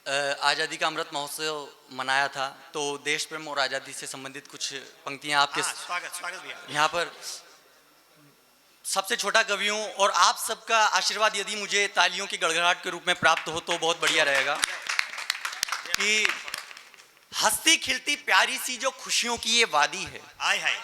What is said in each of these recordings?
आज़ादी का अमृत महोत्सव मनाया था, तो देश प्रेम और आज़ादी से संबंधित कुछ पंक्तियां आपके स्वागत भैया। यहाँ पर सबसे छोटा कवि हूँ और आप सबका आशीर्वाद यदि मुझे तालियों की गड़गड़ाहट के रूप में प्राप्त हो तो बहुत बढ़िया रहेगा कि हंसती खिलती प्यारी सी जो खुशियों की ये वादी है, हाय हाय,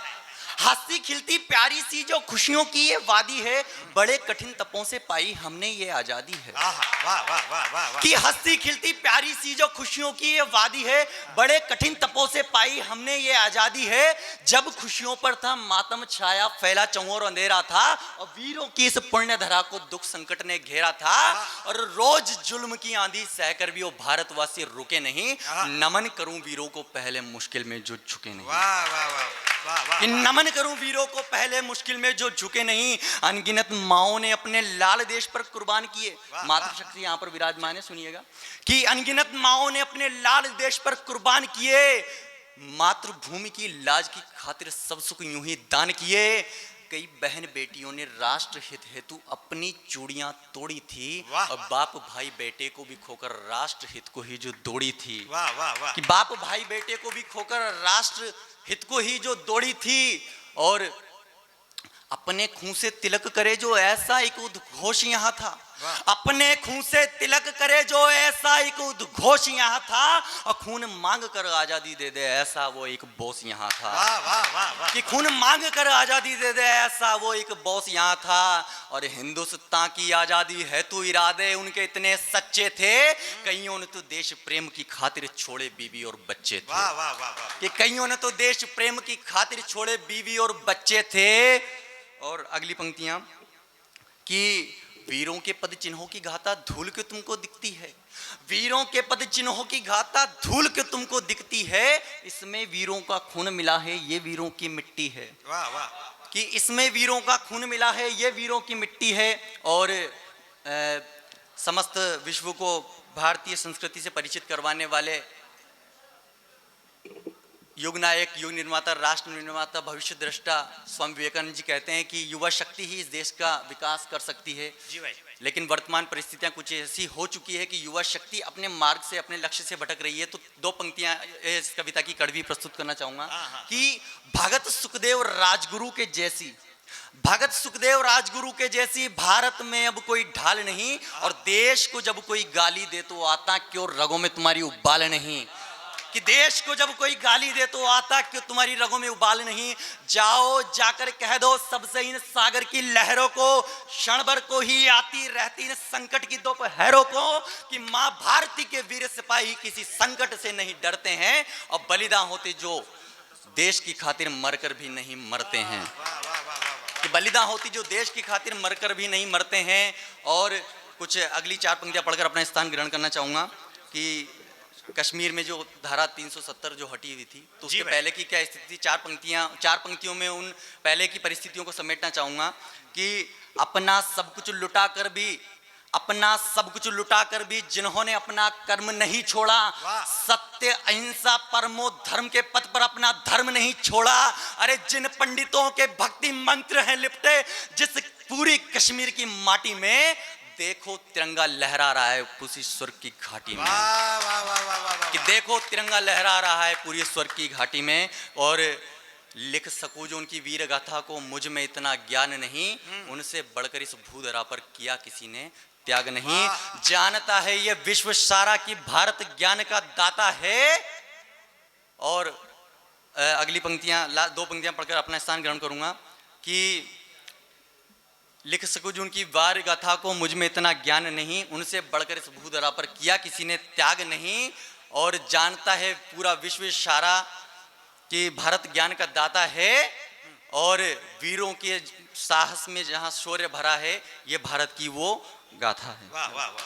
हंसती खिलती प्यारी सी जो खुशियों की ये वादी है, बड़े कठिन तपों से पाई हमने ये आजादी है। वाह वाह वाह वाह वाह। कि हंसती खिलती प्यारी सी जो खुशियों की ये वादी है, बड़े कठिन तपों से पाई हमने ये आजादी है। जब खुशियों पर था मातम छाया, फैला चौर अंधेरा था, और वीरों की इस पुण्य धरा को दुख संकट ने घेरा था, और रोज जुल्म की आंधी सहकर भी वो भारतवासी रुके नहीं। नमन करूं वीरों को पहले मुश्किल में जो झुके नहीं। वाह वाह वाह वाह वाह। नमन करूं वीरों को पहले मुश्किल में जो झुके नहीं। अनगिनत माओं ने अपने लाल देश पर कुर्बान किए, मातृशक्ति यहाँ पर विराजमान है, सुनिएगा कि अनगिनत माओं ने अपने लाल देश पर कुर्बान किए, मातृभूमि की लाज की खातिर सब सुख यूं ही दान किए। कई बहन बेटियों ने राष्ट्र हित हेतु अपनी चूड़ियां तोड़ी थी, और बाप भाई बेटे को भी खोकर राष्ट्र हित को ही जो दौड़ी थी। वाह वाह वाह। कि बाप भाई बेटे को भी खोकर राष्ट्र हित को ही जो दौड़ी थी, और अपने खून से तिलक करे जो ऐसा एक उद्घोष यहाँ था। अपने खून से तिलक करे जो ऐसा एक उद्घोष यहाँ था, और खून मांग कर आजादी दे दे ऐसा वो एक बॉस यहाँ था। वाह वाह वाह वाह। कि खून मांग कर आजादी दे दे ऐसा वो एक बॉस यहाँ था। और हिंदुस्तान की आजादी है तो इरादे उनके इतने सच्चे थे, कईयों ने तो देश प्रेम की खातिर छोड़े बीवी और बच्चे थे। वाह वाह वाह वाह। कि कईयों ने तो देश प्रेम की खातिर छोड़े बीवी और बच्चे थे। और अगली पंक्तियां कि वीरों के पद चिन्हों की गाथा धूल क्यों तुमको दिखती है, वीरों के पद चिन्हों की गाथा धूल क्यों तुमको दिखती है, इसमें वीरों का खून मिला है ये वीरों की मिट्टी है। वाह वाह। कि इसमें वीरों का खून मिला है ये वीरों की मिट्टी है। और समस्त विश्व को भारतीय संस्कृति से परिचित करवाने वाले युग नायक, युग निर्माता, राष्ट्र निर्माता, भविष्य दृष्टा स्वामी विवेकानंद जी कहते हैं कि युवा शक्ति ही इस देश का विकास कर सकती है। जी भाई। लेकिन वर्तमान परिस्थितियां कुछ ऐसी हो चुकी है कि युवा शक्ति अपने मार्ग से, अपने लक्ष्य से भटक रही है। तो दो पंक्तियां इस कविता की कड़वी प्रस्तुत करना चाहूंगा कि भगत सुखदेव राजगुरु के जैसी, भगत सुखदेव राजगुरु के जैसी भारत में अब कोई ढाल नहीं, और देश को जब कोई गाली दे तो आता क्यों रगों में तुम्हारी उबाल नहीं। कि देश को जब कोई गाली दे तो आता क्यों तुम्हारी रगों में उबाल नहीं। जाओ जाकर कह दो सबसे इन सागर की लहरों को, क्षण भर को ही आती रहती इन संकट की दोपहरों को, कि माँ भारती के वीर सिपाही किसी संकट से नहीं डरते हैं, और बलिदान होते जो देश की खातिर मरकर भी नहीं मरते हैं। कि बलिदान होती जो देश की खातिर मरकर भी नहीं मरते हैं। और कुछ अगली चार पंक्तियां पढ़कर अपना स्थान ग्रहण करना चाहूंगा कि कश्मीर में जो धारा 370 जो हटी हुई थी, तो उसके पहले की क्या स्थिति थी। चार पंक्तियों में उन पहले की परिस्थितियों को समेटना चाहूंगा कि अपना सब कुछ लुटाकर भी जिन्होंने अपना कर्म नहीं छोड़ा, सत्य अहिंसा परमो धर्म के पथ पर अपना धर्म नहीं छोड़ा। अरे जिन पंडितों के भक्ति मंत्र हैं लिपटे जिस पूरी कश्मीर की माटी में, देखो तिरंगा लहरा रहा है पूरी स्वर्ग की घाटी में। कि देखो तिरंगा लहरा रहा है पूरी स्वर्ग की घाटी में। और लिख सकूं जो उनकी वीर गाथा को मुझ में इतना ज्ञान नहीं, उनसे बढ़कर इस भूधरा पर किया किसी ने त्याग नहीं। जानता है ये विश्व सारा की भारत ज्ञान का दाता है। और अगली पंक्तियां, दो पंक्तियां पढ़कर अपना स्थान ग्रहण करूंगा कि लिख सकूं जो उनकी वार गाथा को मुझ में इतना ज्ञान नहीं, उनसे बढ़कर इस भूधरा पर किया किसी ने त्याग नहीं। और जानता है पूरा विश्व सारा कि भारत ज्ञान का दाता है, और वीरों के साहस में जहां शौर्य भरा है ये भारत की वो गाथा है। वाह वाह वाह।